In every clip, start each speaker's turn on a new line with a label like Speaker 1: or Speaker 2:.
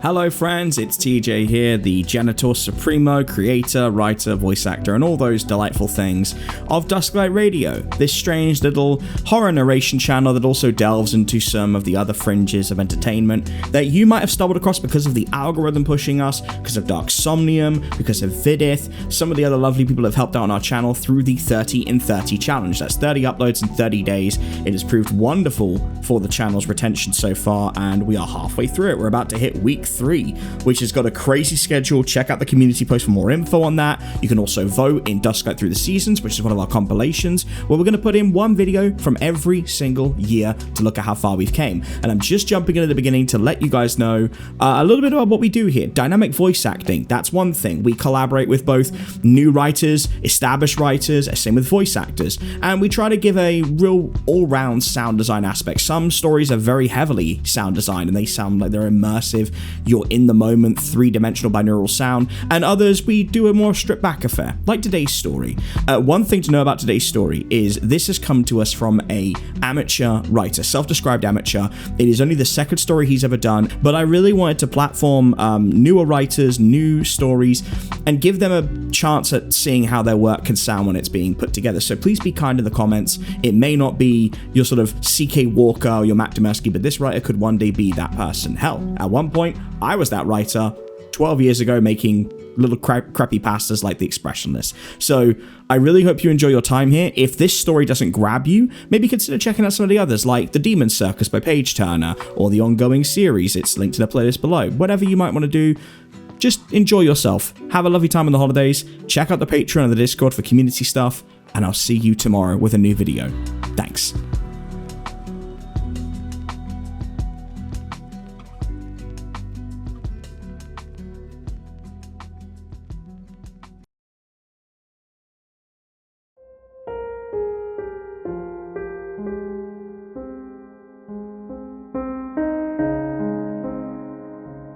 Speaker 1: Hello friends, it's TJ here, the Janitor Supremo, creator, writer, voice actor, and all those delightful things of Dusklight Radio, this strange little horror narration channel that also delves into some of the other fringes of entertainment that you might have stumbled across because of the algorithm pushing us, because of Dark Somnium, because of Vidith, some of the other lovely people have helped out on our channel through the 30 in 30 challenge. That's 30 uploads in 30 days. It has proved wonderful for the channel's retention so far, and we are halfway through it. We're about to hit week 3, which has got a crazy schedule. Check out the community post for more info on that. You can also vote in Dusklight Through the Seasons, which is one of our compilations, where we're going to put in one video from every single year to look at how far we've came. And I'm just jumping in at the beginning to let you guys know a little bit about what we do here. Dynamic voice acting, that's one thing. We collaborate with both new writers, established writers, same with voice actors, and we try to give a real all-round sound design aspect. Some stories are very heavily sound designed and they sound like they're immersive, you're in the moment, three-dimensional binaural sound, and others we do a more stripped back affair, like today's story. One thing to know about today's story is this has come to us from a amateur writer, self-described amateur. It is only the second story he's ever done, but I really wanted to platform newer writers, new stories, and give them a chance at seeing how their work can sound when it's being put together. So please be kind in the comments. It may not be your sort of C.K. Walker or your Matt Demersky, but this writer could one day be that person. Hell, at one point, I was that writer 12 years ago making little crappy pastas like The Expressionless. So I really hope you enjoy your time here. If this story doesn't grab you, maybe consider checking out some of the others like The Demon Circus by Page Turner or the ongoing series. It's linked in the playlist below. Whatever you might want to do, just enjoy yourself. Have a lovely time in the holidays. Check out the Patreon and the Discord for community stuff, and I'll see you tomorrow with a new video. Thanks.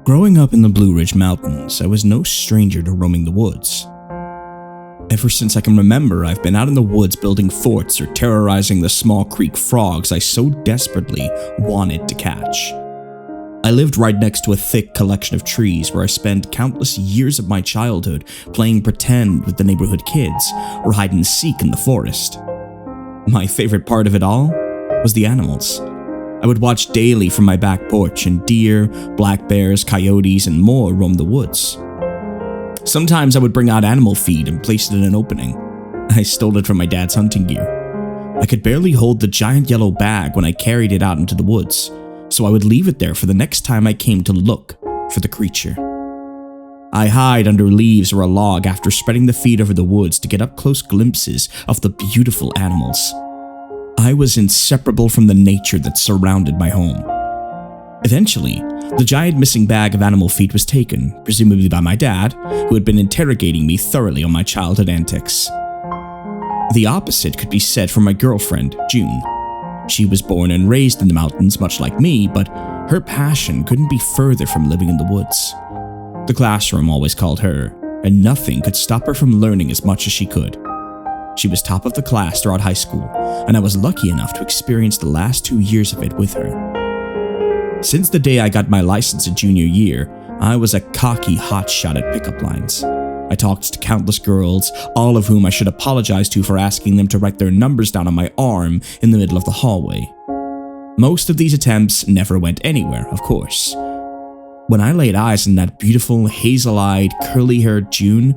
Speaker 1: Growing up in the Blue Ridge Mountains, I was no stranger to roaming the woods. Ever since I can remember, I've been out in the woods building forts or terrorizing the small creek frogs I so desperately wanted to catch. I lived right next to a thick collection of trees where I spent countless years of my childhood playing pretend with the neighborhood kids or hide and seek in the forest. My favorite part of it all was the animals. I would watch daily from my back porch, and deer, black bears, coyotes, and more roam the woods. Sometimes I would bring out animal feed and place it in an opening. I stole it from my dad's hunting gear. I could barely hold the giant yellow bag when I carried it out into the woods, so I would leave it there for the next time I came to look for the creature. I hide under leaves or a log after spreading the feed over the woods to get up close glimpses of the beautiful animals. I was inseparable from the nature that surrounded my home. Eventually, the giant missing bag of animal feed was taken, presumably by my dad, who had been interrogating me thoroughly on my childhood antics. The opposite could be said for my girlfriend, June. She was born and raised in the mountains much like me, but her passion couldn't be further from living in the woods. The classroom always called her, and nothing could stop her from learning as much as she could. She was top of the class throughout high school, and I was lucky enough to experience the last 2 years of it with her. Since the day I got my license in junior year, I was a cocky hotshot at pickup lines. I talked to countless girls, all of whom I should apologize to for asking them to write their numbers down on my arm in the middle of the hallway. Most of these attempts never went anywhere, of course. When I laid eyes on that beautiful, hazel-eyed, curly-haired June,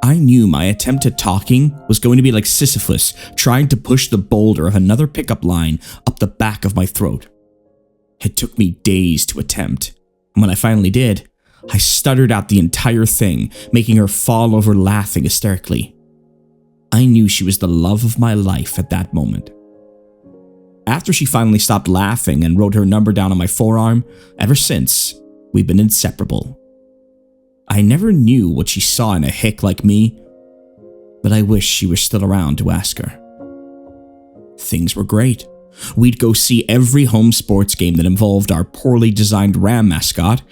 Speaker 1: I knew my attempt at talking was going to be like Sisyphus trying to push the boulder of another pickup line up the back of my throat. It took me days to attempt, and when I finally did, I stuttered out the entire thing, making her fall over laughing hysterically. I knew she was the love of my life at that moment. After she finally stopped laughing and wrote her number down on my forearm, ever since, we've been inseparable. I never knew what she saw in a hick like me, but I wish she were still around to ask her. Things were great. We'd go see every home sports game that involved our poorly designed ram mascot.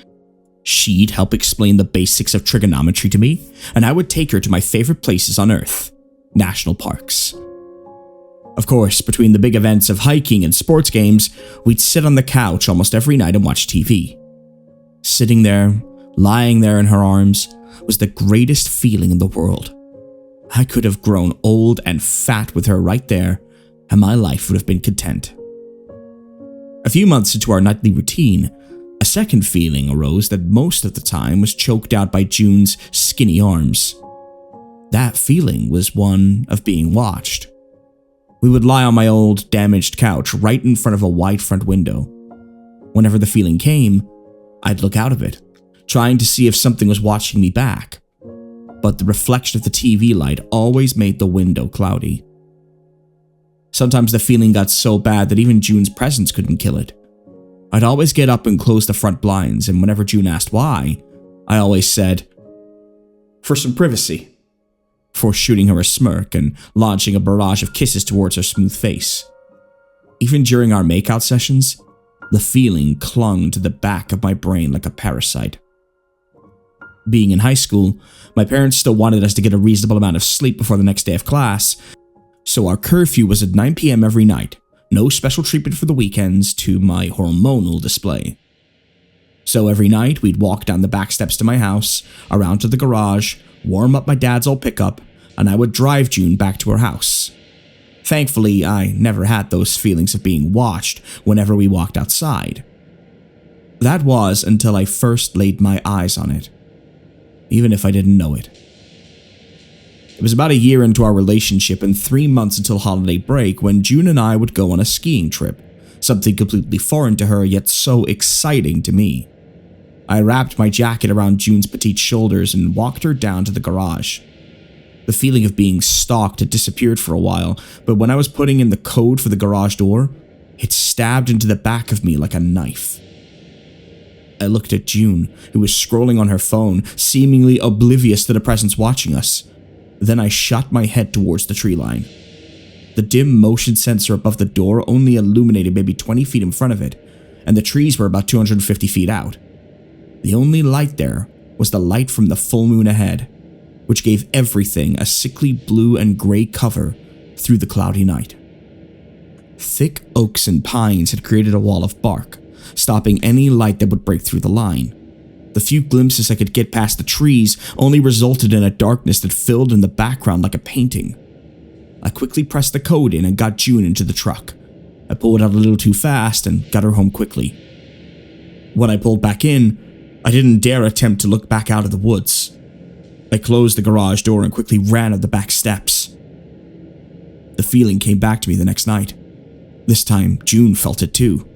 Speaker 1: She'd help explain the basics of trigonometry to me, and I would take her to my favorite places on Earth, national parks. Of course, between the big events of hiking and sports games, we'd sit on the couch almost every night and watch TV. Sitting there, lying there in her arms, was the greatest feeling in the world. I could have grown old and fat with her right there, and my life would have been content. A few months into our nightly routine, a second feeling arose that most of the time was choked out by June's skinny arms. That feeling was one of being watched. We would lie on my old, damaged couch right in front of a wide front window. Whenever the feeling came, I'd look out of it, trying to see if something was watching me back. But the reflection of the TV light always made the window cloudy. Sometimes the feeling got so bad that even June's presence couldn't kill it. I'd always get up and close the front blinds, and whenever June asked why, I always said, "For some privacy," before shooting her a smirk and launching a barrage of kisses towards her smooth face. Even during our makeout sessions, the feeling clung to the back of my brain like a parasite. Being in high school, my parents still wanted us to get a reasonable amount of sleep before the next day of class, so our curfew was at 9 p.m. every night, no special treatment for the weekends to my hormonal display. So every night we'd walk down the back steps to my house, around to the garage, warm up my dad's old pickup, and I would drive June back to her house. Thankfully, I never had those feelings of being watched whenever we walked outside. That was until I first laid my eyes on it, even if I didn't know it. It was about a year into our relationship and 3 months until holiday break when June and I would go on a skiing trip, something completely foreign to her yet so exciting to me. I wrapped my jacket around June's petite shoulders and walked her down to the garage. The feeling of being stalked had disappeared for a while, but when I was putting in the code for the garage door, it stabbed into the back of me like a knife. I looked at June, who was scrolling on her phone, seemingly oblivious to the presence watching us. Then I shot my head towards the tree line. The dim motion sensor above the door only illuminated maybe 20 feet in front of it, and the trees were about 250 feet out. The only light there was the light from the full moon ahead, which gave everything a sickly blue and gray cover through the cloudy night. Thick oaks and pines had created a wall of bark, stopping any light that would break through the line. The few glimpses I could get past the trees only resulted in a darkness that filled in the background like a painting. I quickly pressed the code in and got June into the truck. I pulled out a little too fast and got her home quickly. When I pulled back in, I didn't dare attempt to look back out of the woods. I closed the garage door and quickly ran up the back steps. The feeling came back to me the next night. This time, June felt it too.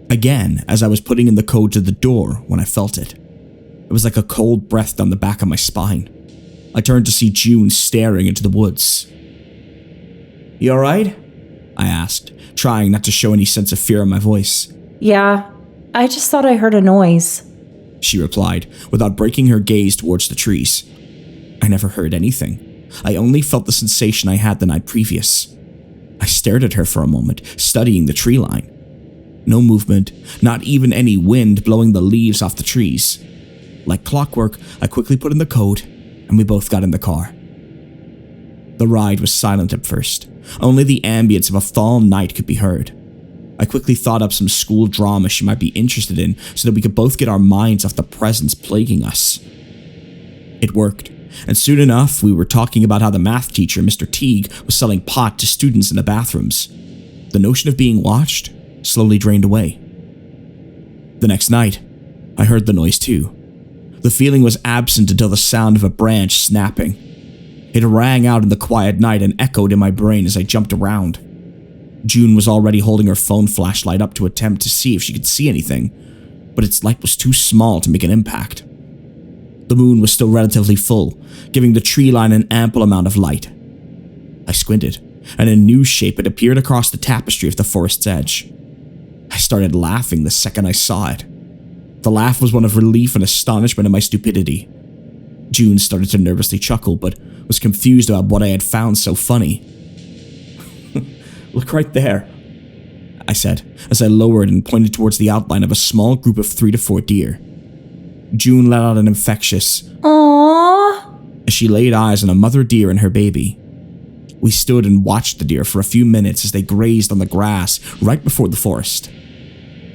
Speaker 1: Again, as I was putting in the code to the door when I felt it. It was like a cold breath down the back of my spine. I turned to see June staring into the woods. "You alright?" I asked, trying not to show any sense of fear in my voice.
Speaker 2: "Yeah, I just thought I heard a noise,"
Speaker 1: she replied, without breaking her gaze towards the trees. I never heard anything. I only felt the sensation I had the night previous. I stared at her for a moment, studying the tree line. No movement, not even any wind blowing the leaves off the trees. Like clockwork, I quickly put in the code, and we both got in the car. The ride was silent at first. Only the ambience of a fall night could be heard. I quickly thought up some school drama she might be interested in so that we could both get our minds off the presence plaguing us. It worked, and soon enough we were talking about how the math teacher, Mr. Teague, was selling pot to students in the bathrooms. The notion of being watched slowly drained away. The next night, I heard the noise too. The feeling was absent until the sound of a branch snapping. It rang out in the quiet night and echoed in my brain as I jumped around. June was already holding her phone flashlight up to attempt to see if she could see anything, but its light was too small to make an impact. The moon was still relatively full, giving the tree line an ample amount of light. I squinted, and a new shape had appeared across the tapestry of the forest's edge. I started laughing the second I saw it. The laugh was one of relief and astonishment at my stupidity. June started to nervously chuckle, but was confused about what I had found so funny. "Look right there," I said, as I lowered and pointed towards the outline of a small group of 3 to 4 deer. June let out an infectious "Aww" as she laid eyes on a mother deer and her baby. We stood and watched the deer for a few minutes as they grazed on the grass right before the forest.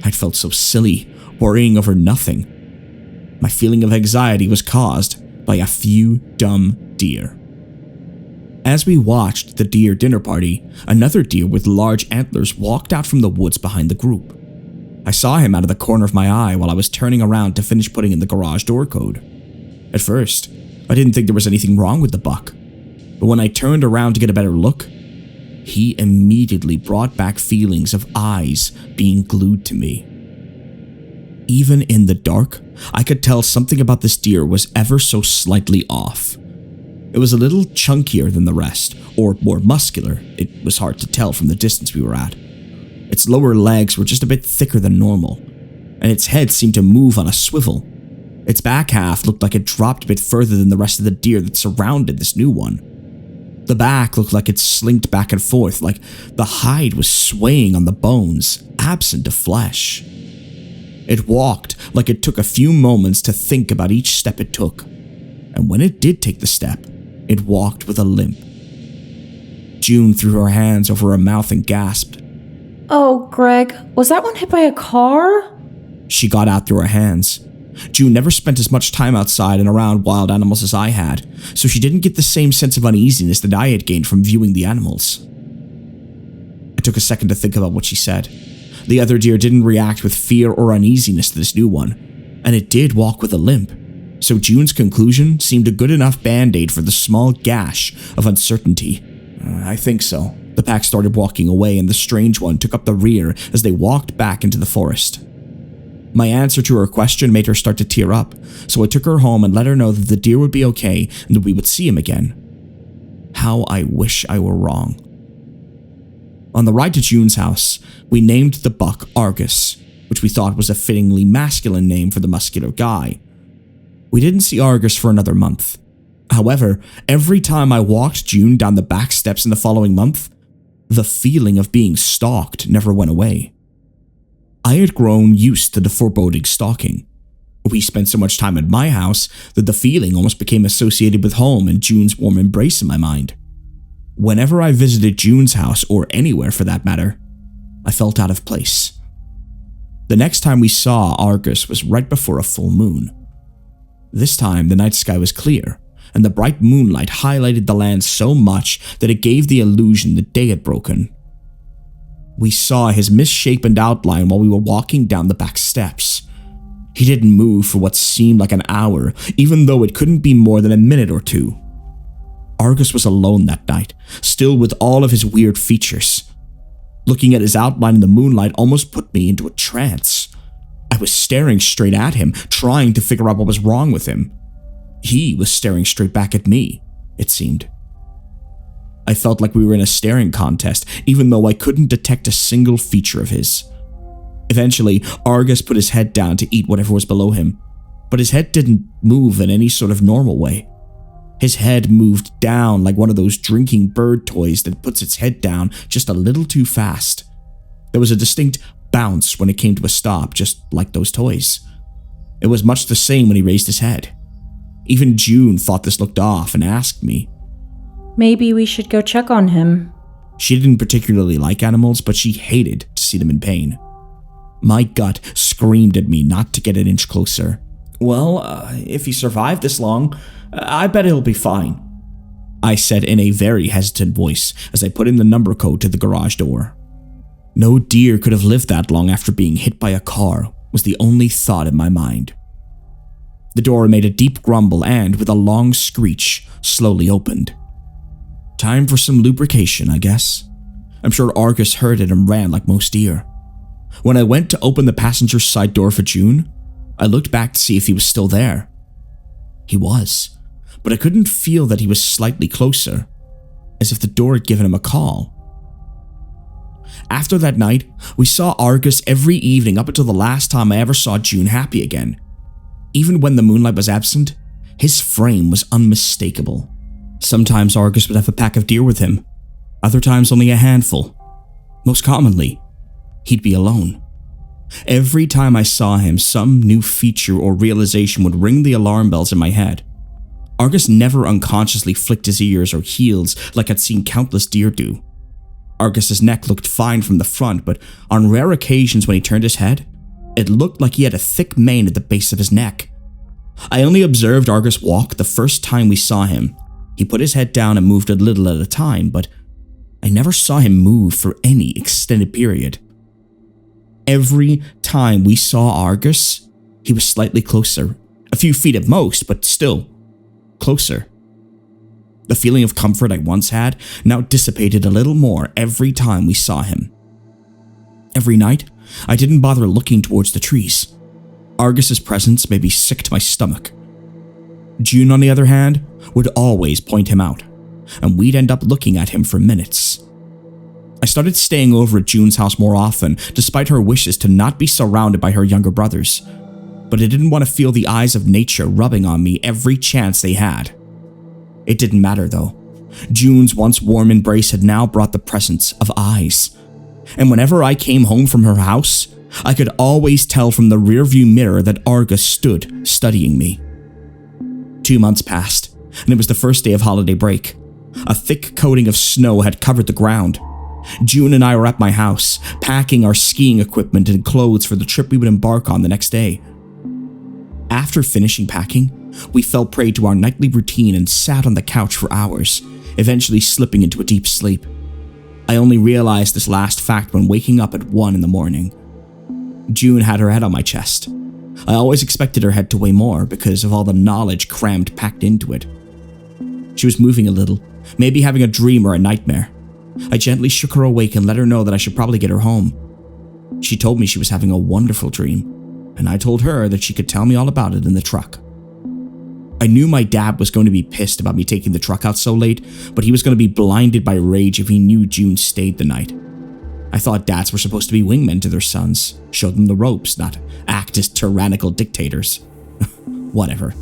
Speaker 1: I'd felt so silly, worrying over nothing, My feeling of anxiety was caused by a few dumb deer. As we watched the deer dinner party, another deer with large antlers walked out from the woods behind the group. I saw him out of the corner of my eye while I was turning around to finish putting in the garage door code. At first, I didn't think there was anything wrong with the buck, but when I turned around to get a better look, he immediately brought back feelings of eyes being glued to me. Even in the dark, I could tell something about this deer was ever so slightly off. It was a little chunkier than the rest, or more muscular. It was hard to tell from the distance we were at. Its lower legs were just a bit thicker than normal, and its head seemed to move on a swivel. Its back half looked like it dropped a bit further than the rest of the deer that surrounded this new one. The back looked like it slinked back and forth, like the hide was swaying on the bones, absent of flesh. It walked like it took a few moments to think about each step it took, and when it did take the step, it walked with a limp. June threw her hands over her mouth and gasped.
Speaker 2: Oh, Greg, was that one hit by a car?
Speaker 1: She got out through her hands. June never spent as much time outside and around wild animals as I had, so she didn't get the same sense of uneasiness that I had gained from viewing the animals. I took a second to think about what she said. The other deer didn't react with fear or uneasiness to this new one, and it did walk with a limp, so June's conclusion seemed a good enough band-aid for the small gash of uncertainty. I think so. The pack started walking away, and the strange one took up the rear as they walked back into the forest. My answer to her question made her start to tear up, so I took her home and let her know that the deer would be okay and that we would see him again. How I wish I were wrong. On the ride to June's house, we named the buck Argus, which we thought was a fittingly masculine name for the muscular guy. We didn't see Argus for another month. However, every time I walked June down the back steps in the following month, the feeling of being stalked never went away. I had grown used to the foreboding stalking. We spent so much time at my house that the feeling almost became associated with home and June's warm embrace in my mind. Whenever I visited June's house, or anywhere for that matter, I felt out of place. The next time we saw Argus was right before a full moon. This time, the night sky was clear, and the bright moonlight highlighted the land so much that it gave the illusion the day had broken. We saw his misshapen outline while we were walking down the back steps. He didn't move for what seemed like an hour, even though it couldn't be more than a minute or two. Argus was alone that night, still with all of his weird features. Looking at his outline in the moonlight almost put me into a trance. I was staring straight at him, trying to figure out what was wrong with him. He was staring straight back at me, it seemed. I felt like we were in a staring contest, even though I couldn't detect a single feature of his. Eventually, Argus put his head down to eat whatever was below him, but his head didn't move in any sort of normal way. His head moved down like one of those drinking bird toys that puts its head down just a little too fast. There was a distinct bounce when it came to a stop, just like those toys. It was much the same when he raised his head. Even June thought this looked off and asked me.
Speaker 2: Maybe we should go check on him.
Speaker 1: She didn't particularly like animals, but she hated to see them in pain. My gut screamed at me not to get an inch closer. Well, if he survived this long, I bet he'll be fine, I said in a very hesitant voice as I put in the number code to the garage door. No deer could have lived that long after being hit by a car, was the only thought in my mind. The door made a deep grumble and, with a long screech, slowly opened. Time for some lubrication, I guess. I'm sure Argus heard it and ran like most deer. When I went to open the passenger side door for June, I looked back to see if he was still there. He was, but I couldn't feel that he was slightly closer, as if the door had given him a call. After that night, we saw Argus every evening up until the last time I ever saw June happy again. Even when the moonlight was absent, his frame was unmistakable. Sometimes Argus would have a pack of deer with him, other times only a handful. Most commonly, he'd be alone. Every time I saw him, some new feature or realization would ring the alarm bells in my head. Argus never unconsciously flicked his ears or heels like I'd seen countless deer do. Argus's neck looked fine from the front, but on rare occasions when he turned his head, it looked like he had a thick mane at the base of his neck. I only observed Argus walk the first time we saw him. He put his head down and moved a little at a time, but I never saw him move for any extended period. Every time we saw Argus, he was slightly closer, a few feet at most, but still closer. The feeling of comfort I once had now dissipated a little more every time we saw him. Every night, I didn't bother looking towards the trees. Argus's presence made me sick to my stomach. June, on the other hand, would always point him out, and we'd end up looking at him for minutes. I started staying over at June's house more often, despite her wishes to not be surrounded by her younger brothers, but I didn't want to feel the eyes of nature rubbing on me every chance they had. It didn't matter though. June's once warm embrace had now brought the presence of eyes, and whenever I came home from her house, I could always tell from the rearview mirror that Argus stood studying me. 2 months passed, and it was the first day of holiday break. A thick coating of snow had covered the ground. June and I were at my house, packing our skiing equipment and clothes for the trip we would embark on the next day. After finishing packing, we fell prey to our nightly routine and sat on the couch for hours, eventually slipping into a deep sleep. I only realized this last fact when waking up at 1 in the morning. June had her head on my chest. I always expected her head to weigh more because of all the knowledge packed into it. She was moving a little, maybe having a dream or a nightmare. I gently shook her awake and let her know that I should probably get her home. She told me she was having a wonderful dream, and I told her that she could tell me all about it in the truck. I knew my dad was going to be pissed about me taking the truck out so late, but he was going to be blinded by rage if he knew June stayed the night. I thought dads were supposed to be wingmen to their sons, show them the ropes, not act as tyrannical dictators. Whatever,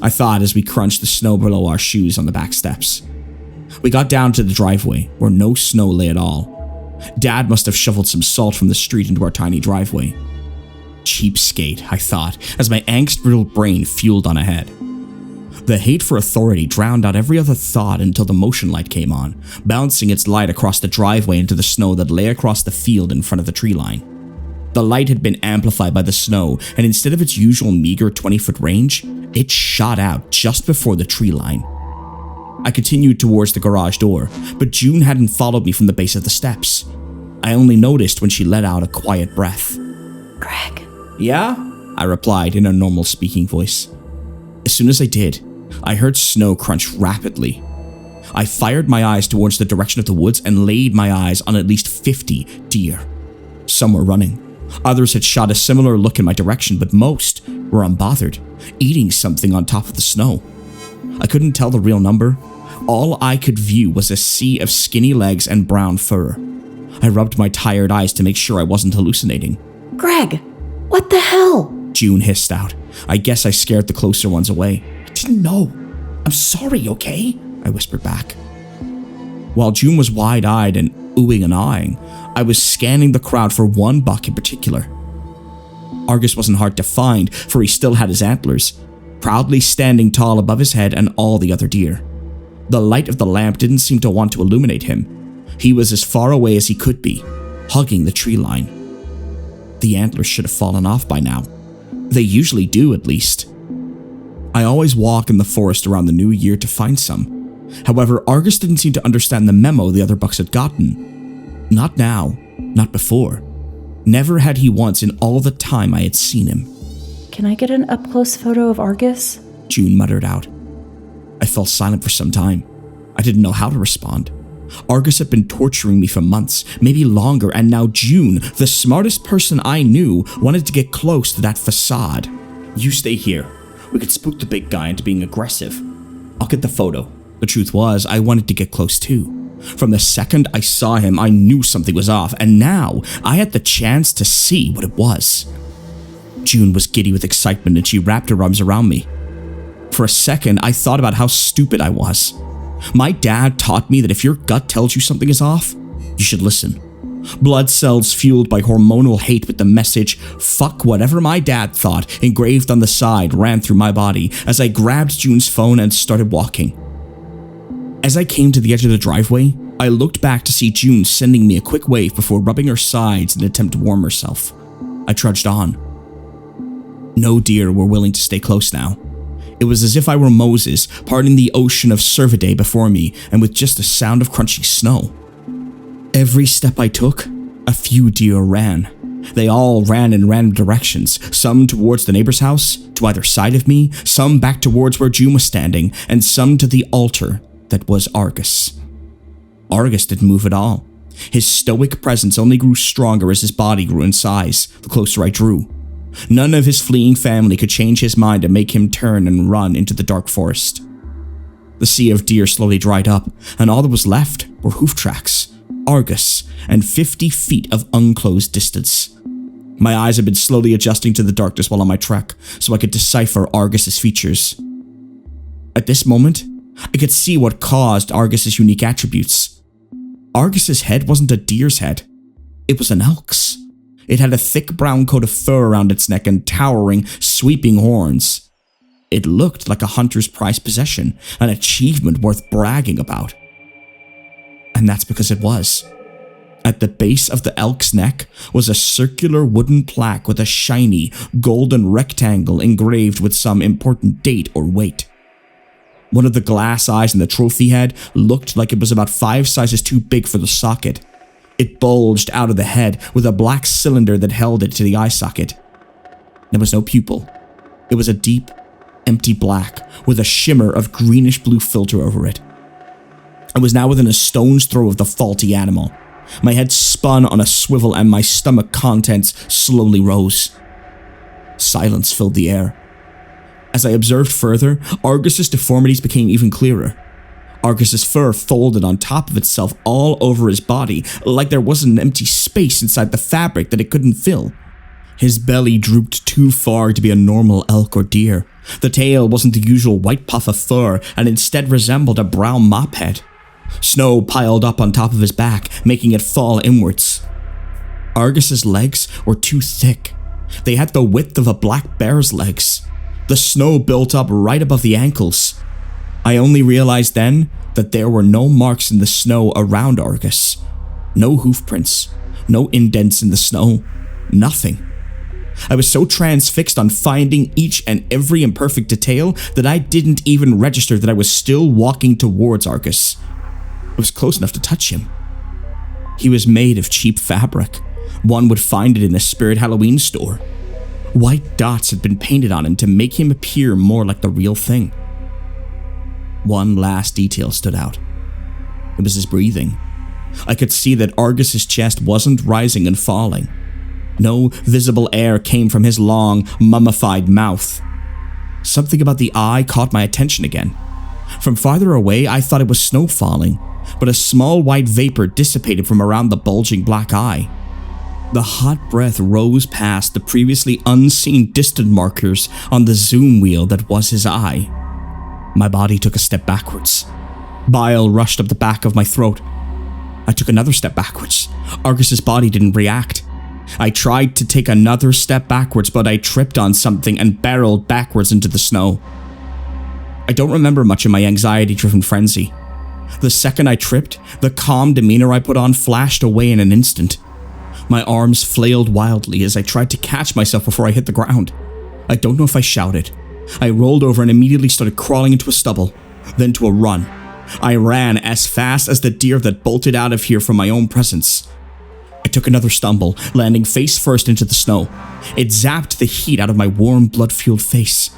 Speaker 1: I thought as we crunched the snow below our shoes on the back steps. We got down to the driveway, where no snow lay at all. Dad must have shoveled some salt from the street into our tiny driveway. Cheapskate, I thought, as my angst-riddled brain fueled on ahead. The hate for authority drowned out every other thought until the motion light came on, bouncing its light across the driveway into the snow that lay across the field in front of the tree line. The light had been amplified by the snow, and instead of its usual meager 20-foot range, it shot out just before the tree line. I continued towards the garage door, but June hadn't followed me from the base of the steps. I only noticed when she let out a quiet breath.
Speaker 2: Greg.
Speaker 1: Yeah? I replied in a normal speaking voice. As soon as I did, I heard snow crunch rapidly. I fired my eyes towards the direction of the woods and laid my eyes on at least 50 deer. Some were running. Others had shot a similar look in my direction, but most were unbothered, eating something on top of the snow. I couldn't tell the real number. All I could view was a sea of skinny legs and brown fur. I rubbed my tired eyes to make sure I wasn't hallucinating.
Speaker 2: Greg, what the hell?
Speaker 1: June hissed out. I guess I scared the closer ones away. I didn't know. I'm sorry, okay? I whispered back. While June was wide-eyed and oohing and aahing, I was scanning the crowd for one buck in particular. Argus wasn't hard to find, for he still had his antlers, proudly standing tall above his head and all the other deer. The light of the lamp didn't seem to want to illuminate him. He was as far away as he could be, hugging the tree line. The antlers should have fallen off by now. They usually do, at least. I always walk in the forest around the new year to find some. However, Argus didn't seem to understand the memo the other bucks had gotten. Not now, not before. Never had he once in all the time I had seen him.
Speaker 2: Can I get an up-close photo of Argus?
Speaker 1: June muttered out. I fell silent for some time. I didn't know how to respond. Argus had been torturing me for months, maybe longer, and now June, the smartest person I knew, wanted to get close to that facade. You stay here. We could spook the big guy into being aggressive. I'll get the photo. The truth was, I wanted to get close too. From the second I saw him, I knew something was off, and now I had the chance to see what it was. June was giddy with excitement and she wrapped her arms around me. For a second, I thought about how stupid I was. My dad taught me that if your gut tells you something is off, you should listen. Blood cells fueled by hormonal hate with the message, "Fuck whatever my dad thought," engraved on the side ran through my body as I grabbed June's phone and started walking. As I came to the edge of the driveway, I looked back to see June sending me a quick wave before rubbing her sides in an attempt to warm herself. I trudged on. No deer were willing to stay close now. It was as if I were Moses, parting the ocean of Cervidae before me, and with just the sound of crunching snow. Every step I took, a few deer ran. They all ran in random directions, some towards the neighbor's house, to either side of me, some back towards where June was standing, and some to the altar that was Argus. Argus didn't move at all. His stoic presence only grew stronger as his body grew in size, the closer I drew. None of his fleeing family could change his mind and make him turn and run into the dark forest. The sea of deer slowly dried up, and all that was left were hoof tracks, Argus, and 50 feet of unclosed distance. My eyes had been slowly adjusting to the darkness while on my trek, so I could decipher Argus's features. At this moment, I could see what caused Argus's unique attributes. Argus's head wasn't a deer's head. It was an elk's. It had a thick brown coat of fur around its neck and towering, sweeping horns. It looked like a hunter's prized possession, an achievement worth bragging about. And that's because it was. At the base of the elk's neck was a circular wooden plaque with a shiny, golden rectangle engraved with some important date or weight. One of the glass eyes in the trophy head looked like it was about 5 sizes too big for the socket. It bulged out of the head with a black cylinder that held it to the eye socket. There was no pupil. It was a deep, empty black with a shimmer of greenish-blue filter over it. I was now within a stone's throw of the faulty animal. My head spun on a swivel and my stomach contents slowly rose. Silence filled the air. As I observed further, Argus's deformities became even clearer. Argus's fur folded on top of itself all over his body, like there wasn't an empty space inside the fabric that it couldn't fill. His belly drooped too far to be a normal elk or deer. The tail wasn't the usual white puff of fur and instead resembled a brown mop head. Snow piled up on top of his back, making it fall inwards. Argus's legs were too thick. They had the width of a black bear's legs. The snow built up right above the ankles. I only realized then that there were no marks in the snow around Argus. No hoof prints, no indents in the snow, nothing. I was so transfixed on finding each and every imperfect detail that I didn't even register that I was still walking towards Argus. I was close enough to touch him. He was made of cheap fabric. One would find it in a Spirit Halloween store. White dots had been painted on him to make him appear more like the real thing. One last detail stood out. It was his breathing. I could see that Argus's chest wasn't rising and falling. No visible air came from his long, mummified mouth. Something about the eye caught my attention again. From farther away, I thought it was snow falling, but a small white vapor dissipated from around the bulging black eye. The hot breath rose past the previously unseen distant markers on the zoom wheel that was his eye. My body took a step backwards. Bile rushed up the back of my throat. I took another step backwards. Argus's body didn't react. I tried to take another step backwards, but I tripped on something and barreled backwards into the snow. I don't remember much of my anxiety-driven frenzy. The second I tripped, the calm demeanor I put on flashed away in an instant. My arms flailed wildly as I tried to catch myself before I hit the ground. I don't know if I shouted. I rolled over and immediately started crawling into a stubble, then to a run. I ran as fast as the deer that bolted out of here from my own presence. I took another stumble, landing face first into the snow. It zapped the heat out of my warm, blood-fueled face.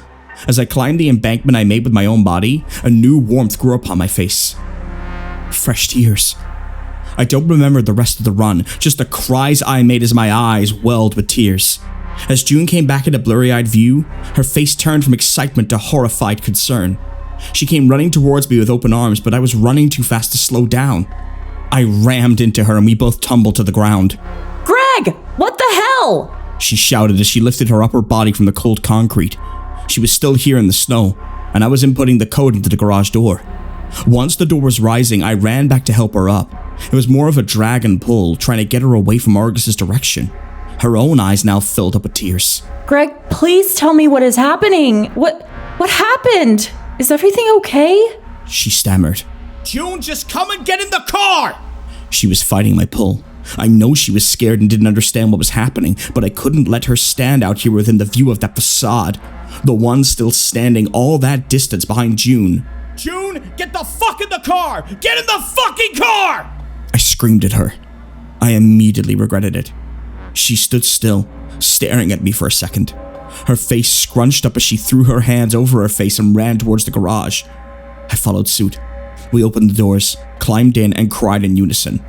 Speaker 1: As I climbed the embankment I made with my own body, a new warmth grew upon my face. Fresh tears. I don't remember the rest of the run, just the cries I made as my eyes welled with tears. As June came back into blurry-eyed view, her face turned from excitement to horrified concern. She came running towards me with open arms, but I was running too fast to slow down. I rammed into her and we both tumbled to the ground.
Speaker 2: Greg, what the hell?
Speaker 1: She shouted as she lifted her upper body from the cold concrete. She was still here in the snow, and I was inputting the code into the garage door. Once the door was rising, I ran back to help her up. It was more of a drag and pull, trying to get her away from Argus's direction. Her own eyes now filled up with tears.
Speaker 2: Greg, please tell me what is happening. What happened? Is everything okay?
Speaker 1: She stammered.
Speaker 3: June, just come and get in the car!
Speaker 1: She was fighting my pull. I know she was scared and didn't understand what was happening, but I couldn't let her stand out here within the view of that facade. The one still standing all that distance behind June. "June, get the fuck in the car! Get in the fucking car!" I screamed at her. I immediately regretted it. She stood still, staring at me for a second. Her face scrunched up as she threw her hands over her face and ran towards the garage. I followed suit. We opened the doors, climbed in, and cried in unison.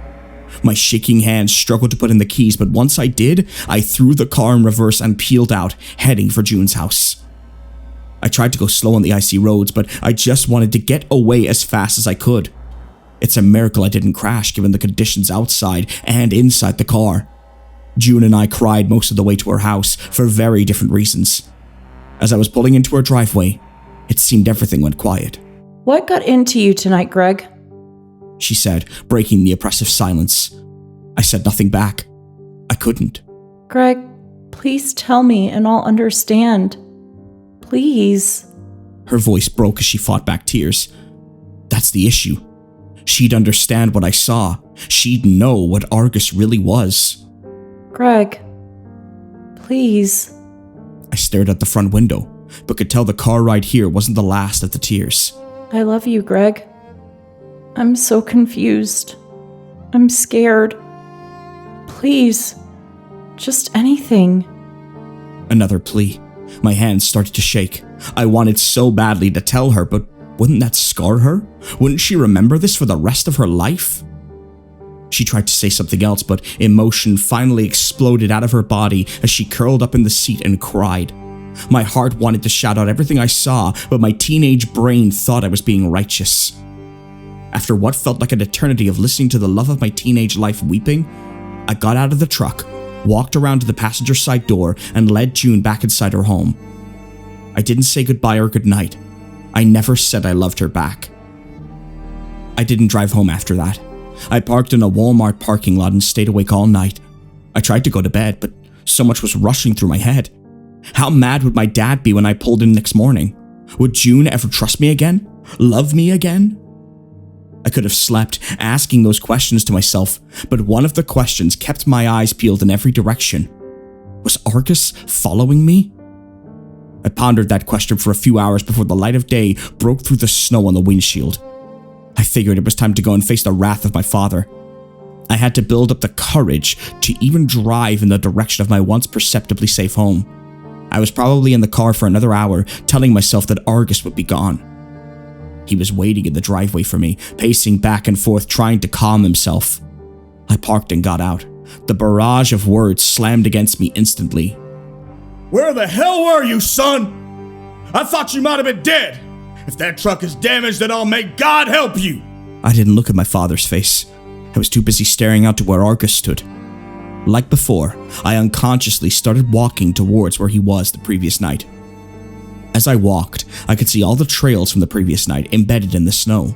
Speaker 1: My shaking hands struggled to put in the keys, but once I did, I threw the car in reverse and peeled out, heading for June's house. I tried to go slow on the icy roads, but I just wanted to get away as fast as I could. It's a miracle I didn't crash given the conditions outside and inside the car. June and I cried most of the way to her house for very different reasons. As I was pulling into her driveway, it seemed everything went quiet.
Speaker 2: What got into you tonight, Greg?
Speaker 1: She said, breaking the oppressive silence. I said nothing back. I couldn't.
Speaker 2: Greg, please tell me and I'll understand. Please.
Speaker 1: Her voice broke as she fought back tears. That's the issue. She'd understand what I saw. She'd know what Argus really was.
Speaker 2: Greg, please.
Speaker 1: I stared at the front window, but could tell the car ride here wasn't the last of the tears.
Speaker 2: I love you, Greg. I'm so confused. I'm scared. Please, just anything.
Speaker 1: Another plea. My hands started to shake. I wanted so badly to tell her, but wouldn't that scar her? Wouldn't she remember this for the rest of her life? She tried to say something else, but emotion finally exploded out of her body as she curled up in the seat and cried. My heart wanted to shout out everything I saw, but my teenage brain thought I was being righteous. After what felt like an eternity of listening to the love of my teenage life weeping, I got out of the truck, walked around to the passenger side door, and led June back inside her home. I didn't say goodbye or goodnight. I never said I loved her back. I didn't drive home after that. I parked in a Walmart parking lot and stayed awake all night. I tried to go to bed, but so much was rushing through my head. How mad would my dad be when I pulled in next morning? Would June ever trust me again? Love me again? I could have slept, asking those questions to myself, but one of the questions kept my eyes peeled in every direction. Was Argus following me? I pondered that question for a few hours before the light of day broke through the snow on the windshield. I figured it was time to go and face the wrath of my father. I had to build up the courage to even drive in the direction of my once perceptibly safe home. I was probably in the car for another hour, telling myself that Argus would be gone. He was waiting in the driveway for me, pacing back and forth, trying to calm himself. I parked and got out. The barrage of words slammed against me instantly. "Where the hell were you, son? I thought you might have been dead. If that truck is damaged, then I'll make God help you." I didn't look at my father's face. I was too busy staring out to where Argus stood. Like before, I unconsciously started walking towards where he was the previous night. As I walked, I could see all the trails from the previous night embedded in the snow.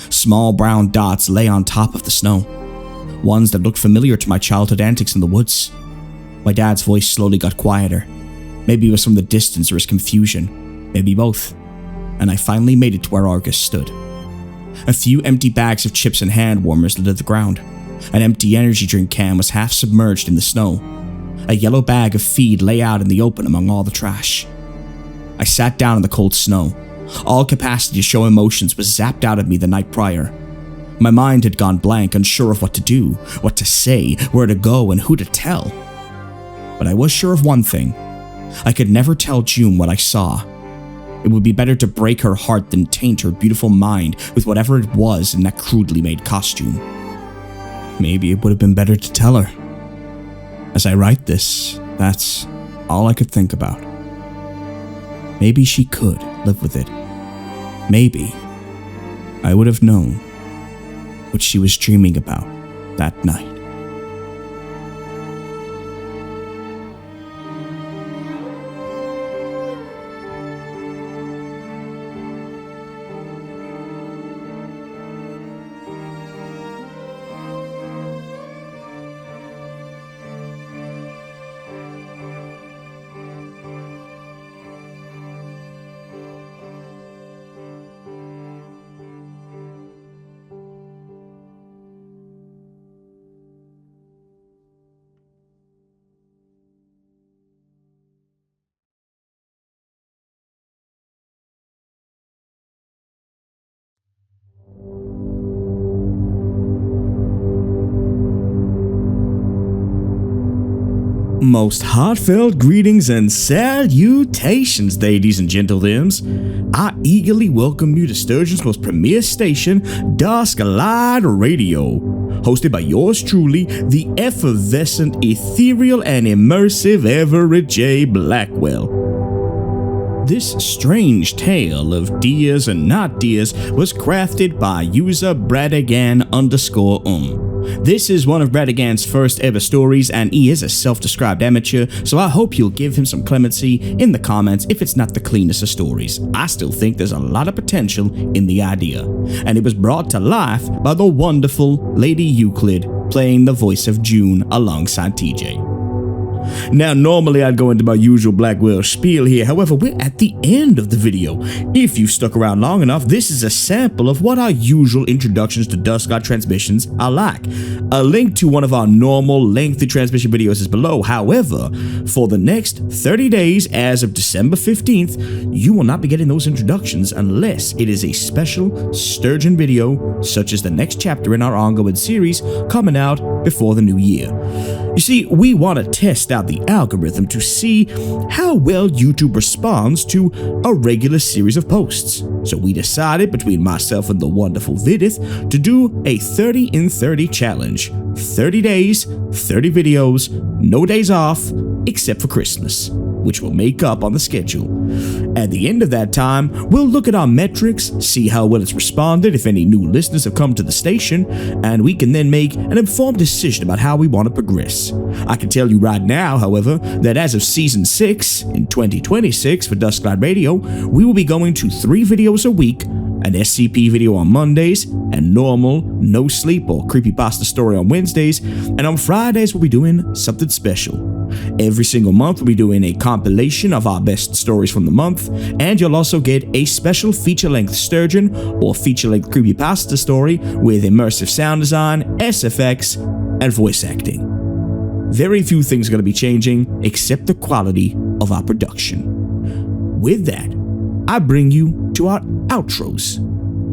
Speaker 1: Small brown dots lay on top of the snow. Ones that looked familiar to my childhood antics in the woods. My dad's voice slowly got quieter. Maybe it was from the distance or his confusion. Maybe both. And I finally made it to where Argus stood. A few empty bags of chips and hand warmers littered the ground. An empty energy drink can was half submerged in the snow. A yellow bag of feed lay out in the open among all the trash. I sat down in the cold snow. All capacity to show emotions was zapped out of me the night prior. My mind had gone blank, unsure of what to do, what to say, where to go, and who to tell. But I was sure of one thing. I could never tell June what I saw. It would be better to break her heart than taint her beautiful mind with whatever it was in that crudely made costume. Maybe it would have been better to tell her. As I write this, that's all I could think about. Maybe she could live with it. Maybe I would have known what she was dreaming about that night. Most heartfelt greetings and salutations, ladies and gentlethems. I eagerly welcome you to Sturgeon's most premier station, Dusklight Radio, hosted by yours truly, the effervescent, ethereal, and immersive Everett J. Blackwell. This strange tale of deers and not deers was crafted by user Bradigan_. This is one of Bradigan's first ever stories, and he is a self-described amateur, so I hope you'll give him some clemency in the comments if it's not the cleanest of stories. I still think there's a lot of potential in the idea, and it was brought to life by the wonderful Lady Euclid playing the voice of June alongside TJ. Now, normally I'd go into my usual Blackwell spiel here, however, we're at the end of the video. If you've stuck around long enough, this is a sample of what our usual introductions to Dusklight transmissions are like. A link to one of our normal lengthy transmission videos is below. However, for the next 30 days as of December 15th, you will not be getting those introductions unless it is a special Sturgeon video, such as the next chapter in our ongoing series coming out before the new year. You see, we want to test out the algorithm to see how well YouTube responds to a regular series of posts. So we decided between myself and the wonderful Vidith to do a 30 in 30 challenge. 30 days, 30 videos, no days off, except for Christmas, which will make up on the schedule. At the end of that time, we'll look at our metrics, see how well it's responded, if any new listeners have come to the station, and we can then make an informed decision about how we want to progress. I can tell you right now, however, that as of Season 6, in 2026 for Dusklight Radio, we will be going to 3 videos a week, an SCP video on Mondays, and normal, NoSleep or CreepyPasta story on Wednesdays, and on Fridays we'll be doing something special. Every single month we'll be doing a compilation of our best stories from the month, and you'll also get a special feature-length Sturgeon or feature-length CreepyPasta story with immersive sound design, SFX, and voice acting. Very few things are going to be changing except the quality of our production. With that, I bring you to our outros,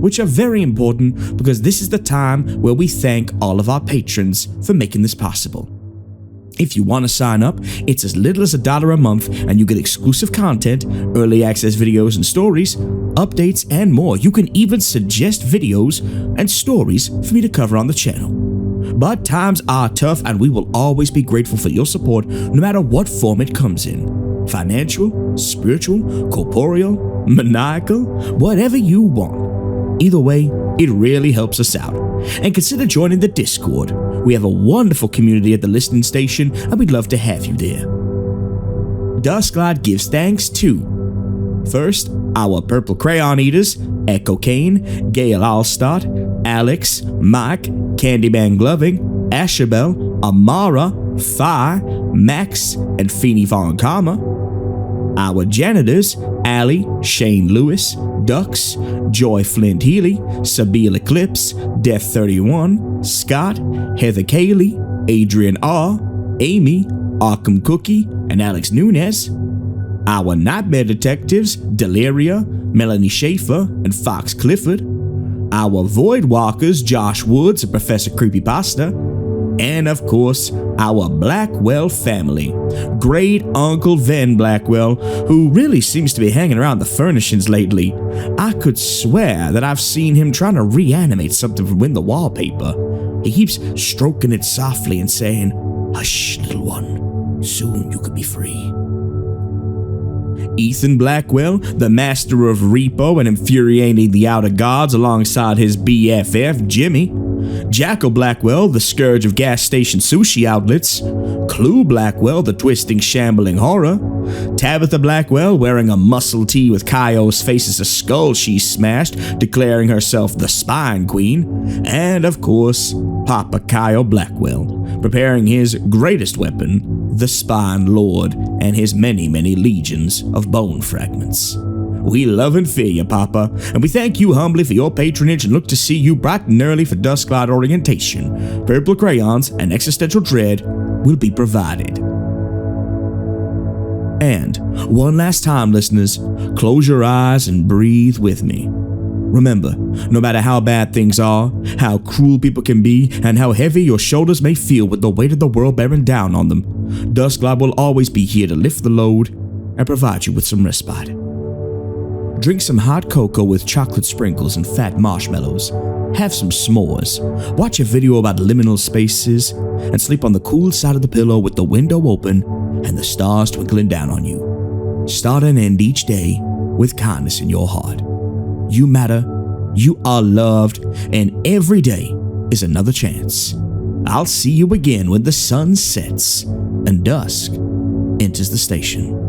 Speaker 1: which are very important because this is the time where we thank all of our patrons for making this possible. If you want to sign up, it's as little as $1 a month and you get exclusive content, early access videos and stories, updates, and more. You can even suggest videos and stories for me to cover on the channel. But times are tough and we will always be grateful for your support no matter what form it comes in. Financial, spiritual, corporeal, maniacal, whatever you want. Either way, it really helps us out. And consider joining the Discord. We have a wonderful community at the listening station and we'd love to have you there. Dusklight gives thanks to, first, our Purple Crayon Eaters, Echo Kane, Gail Allstott, Alex, Mike, Candyman Gloving, Ashabel, Amara, Fi, Max, and Feeny Von Kama. Our janitors, Allie, Shane Lewis, Dux, Joy Flint Healy, Sabine Eclipse, Death 31, Scott, Heather Cayley, Adrian R., Amy, Arkham Cookie, and Alex Nunez. Our nightmare detectives, Deliria, Melanie Schaefer, and Fox Clifford. Our void walkers, Josh Woods and Professor CreepyPasta. And of course, our Blackwell family. Great Uncle Ven Blackwell, who really seems to be hanging around the furnishings lately. I could swear that I've seen him trying to reanimate something from in the wallpaper. He keeps stroking it softly and saying, "Hush, little one, soon you could be free." Ethan Blackwell, the master of repo and infuriating the outer gods alongside his BFF, Jimmy. Jackal Blackwell, the scourge of gas station sushi outlets. Clue Blackwell, the twisting, shambling horror. Tabitha Blackwell, wearing a muscle tee with Kyo's face as a skull she smashed, declaring herself the Spine Queen. And of course, Papa Kyle Blackwell, preparing his greatest weapon, the Spine Lord, and his many, many legions of bone fragments. We love and fear you, Papa, and we thank you humbly for your patronage and look to see you bright and early for Dusklight orientation. Purple crayons and existential dread will be provided. And one last time, listeners, close your eyes and breathe with me. Remember, no matter how bad things are, how cruel people can be, and how heavy your shoulders may feel with the weight of the world bearing down on them, Dusklab will always be here to lift the load and provide you with some respite. Drink some hot cocoa with chocolate sprinkles and fat marshmallows. Have some s'mores. Watch a video about liminal spaces and sleep on the cool side of the pillow with the window open and the stars twinkling down on you. Start and end each day with kindness in your heart. You matter, you are loved, and every day is another chance. I'll see you again when the sun sets and dusk enters the station.